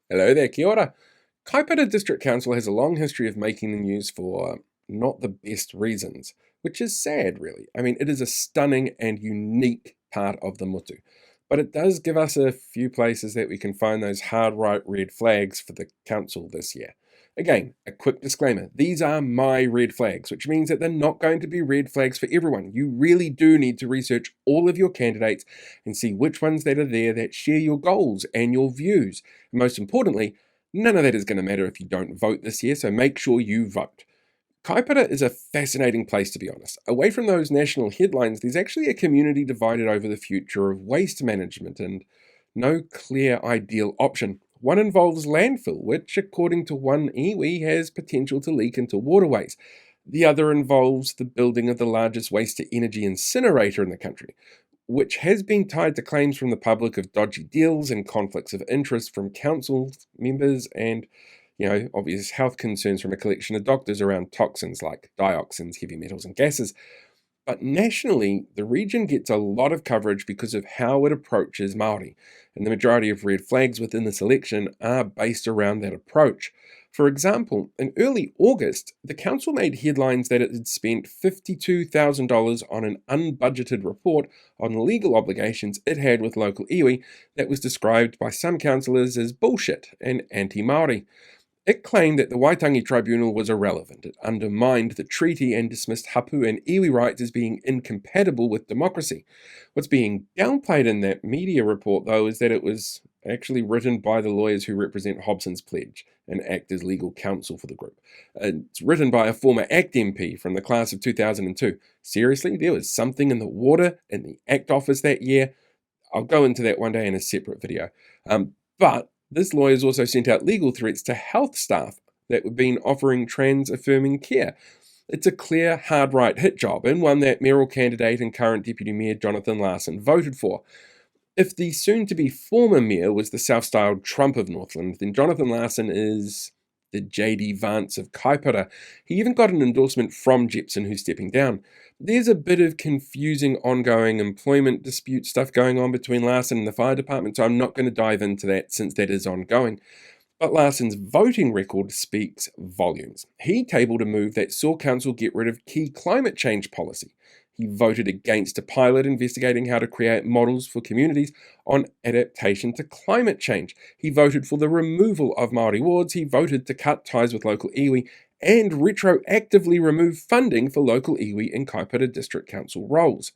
Hello there, kia ora. Kaipara District Council has a long history of making the news for not the best reasons, which is sad, really. I mean, it is a stunning and unique part of the mutu, but it does give us a few places that we can find those hard right red flags for the council this year. Again, a quick disclaimer, these are my red flags, which means that they're not going to be red flags for everyone. You really do need to research all of your candidates and see which ones that are there that share your goals and your views. And most importantly, none of that is going to matter if you don't vote this year, so make sure you vote. Kaipara is a fascinating place, to be honest. Away from those national headlines, there's actually a community divided over the future of waste management and no clear ideal option. One involves landfill, which, according to one iwi, has potential to leak into waterways. The other involves the building of the largest waste to energy incinerator in the country, which has been tied to claims from the public of dodgy deals and conflicts of interest from council members and, obvious health concerns from a collection of doctors around toxins like dioxins, heavy metals, and gases. But nationally, the region gets a lot of coverage because of how it approaches Maori, and the majority of red flags within this election are based around that approach. For example, in early August, the council made headlines that it had spent $52,000 on an unbudgeted report on legal obligations it had with local iwi that was described by some councillors as bullshit and anti-Maori. It claimed that the Waitangi Tribunal was irrelevant. It undermined the treaty and dismissed hapu and iwi rights as being incompatible with democracy. What's being downplayed in that media report, though, is that it was actually written by the lawyers who represent Hobson's Pledge and act as legal counsel for the group. It's written by a former ACT MP from the class of 2002. Seriously, there was something in the water in the ACT office that year. I'll go into that one day in a separate video. But this lawyer's also sent out legal threats to health staff that have been offering trans-affirming care. It's a clear hard right hit job, and one that mayoral candidate and current Deputy Mayor Jonathan Larson voted for. If the soon-to-be former mayor was the self-styled Trump of Northland, then Jonathan Larson is the J.D. Vance of Kaipara. He even got an endorsement from Jepson, who's stepping down. There's a bit of confusing ongoing employment dispute stuff going on between Larson and the fire department, so I'm not going to dive into that since that is ongoing. But Larson's voting record speaks volumes. He tabled a move that saw council get rid of key climate change policy. He voted against a pilot investigating how to create models for communities on adaptation to climate change. He voted for the removal of Maori wards. He voted to cut ties with local iwi and retroactively remove funding for local iwi and Kaipara District Council roles.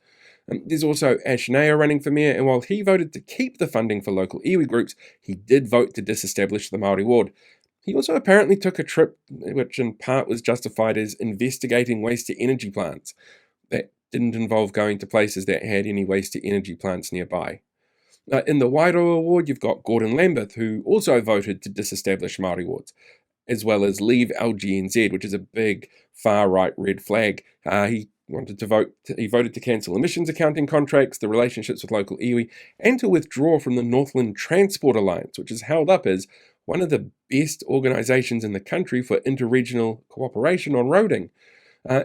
There's also Ashnea running for mayor, and while he voted to keep the funding for local iwi groups, he did vote to disestablish the Maori ward. He also apparently took a trip which in part was justified as investigating waste to energy plants. That didn't involve going to places that had any waste to energy plants nearby. In the Wairoa ward, you've got Gordon Lambeth, who also voted to disestablish Māori wards, as well as leave LGNZ, which is a big far-right red flag. He voted to cancel emissions accounting contracts, the relationships with local iwi, and to withdraw from the Northland Transport Alliance, which is held up as one of the best organisations in the country for interregional cooperation on roading.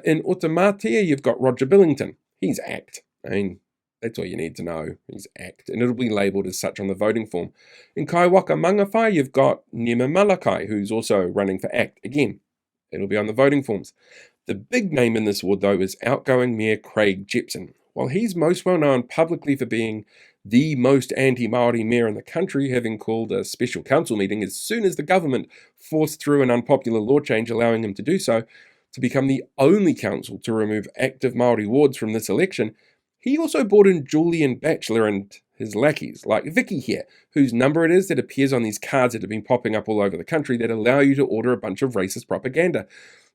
In Otamatea, you've got Roger Billington. He's ACT. I mean, that's all you need to know. He's ACT, and it'll be labelled as such on the voting form. In Kaiwaka Mangawhai, you've got Nema Malakai, who's also running for ACT. Again, it'll be on the voting forms. The big name in this ward, though, is outgoing Mayor Craig Jepson. While he's most well known publicly for being the most anti-Maori mayor in the country, having called a special council meeting as soon as the government forced through an unpopular law change allowing him to do so, to become the only council to remove active Maori wards from this election, he also brought in Julian Batchelor and his lackeys, like Vicky here, whose number it is that appears on these cards that have been popping up all over the country that allow you to order a bunch of racist propaganda,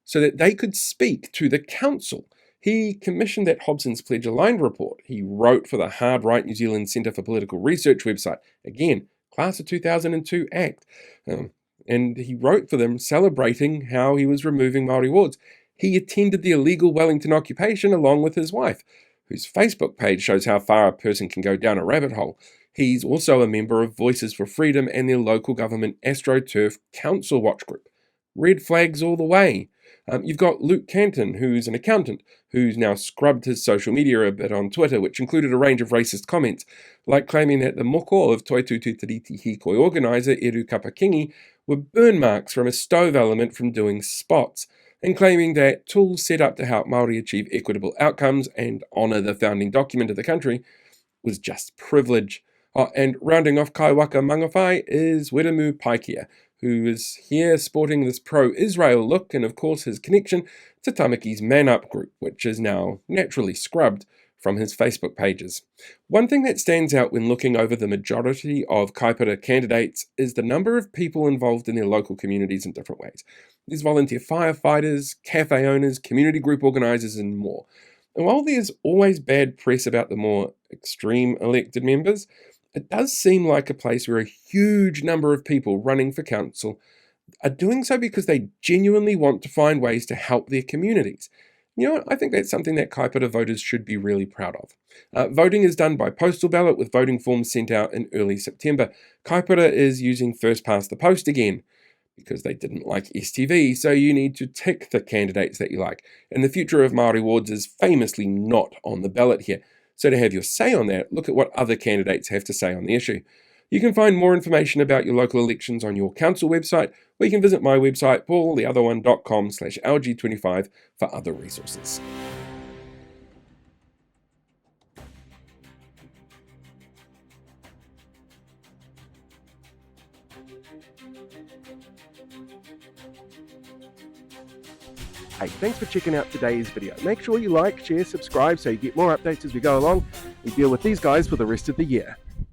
so that they could speak to the council. He commissioned that Hobson's Pledge Aligned report. He wrote for the Hard Right New Zealand Centre for Political Research website. Again, class of 2002 ACT. And he wrote for them celebrating how he was removing Maori wards. He attended the illegal Wellington occupation along with his wife, whose Facebook page shows how far a person can go down a rabbit hole. He's also a member of Voices for Freedom and their local government AstroTurf Council Watch Group. Red flags all the way. You've got Luke Canton, who's an accountant, who's now scrubbed his social media a bit on Twitter, which included a range of racist comments, like claiming that the moko of Toitutu Tiriti Hikoi organiser Eru Kapakingi were burn marks from a stove element from doing spots, and claiming that tools set up to help Maori achieve equitable outcomes and honour the founding document of the country was just privilege. And rounding off Kaiwaka Mangawhai is Weramu Paikia, who is here sporting this pro-Israel look and of course his connection to Tamaki's Man Up group, which is now naturally scrubbed from his Facebook pages. One thing that stands out when looking over the majority of Kaipara candidates is the number of people involved in their local communities in different ways. There's volunteer firefighters, cafe owners, community group organisers and more. And while there's always bad press about the more extreme elected members, it does seem like a place where a huge number of people running for council are doing so because they genuinely want to find ways to help their communities. You know what? I think that's something that Kaipara voters should be really proud of. Voting is done by postal ballot with voting forms sent out in early September. Kaipara is using first past the post again because they didn't like STV, so you need to tick the candidates that you like. And the future of Māori wards is famously not on the ballot here. So to have your say on that, look at what other candidates have to say on the issue. You can find more information about your local elections on your council website, or you can visit my website, paultheotherone.com/LG25 for other resources. Hey, thanks for checking out today's video. Make sure you like, share, subscribe so you get more updates as we go along and deal with these guys for the rest of the year.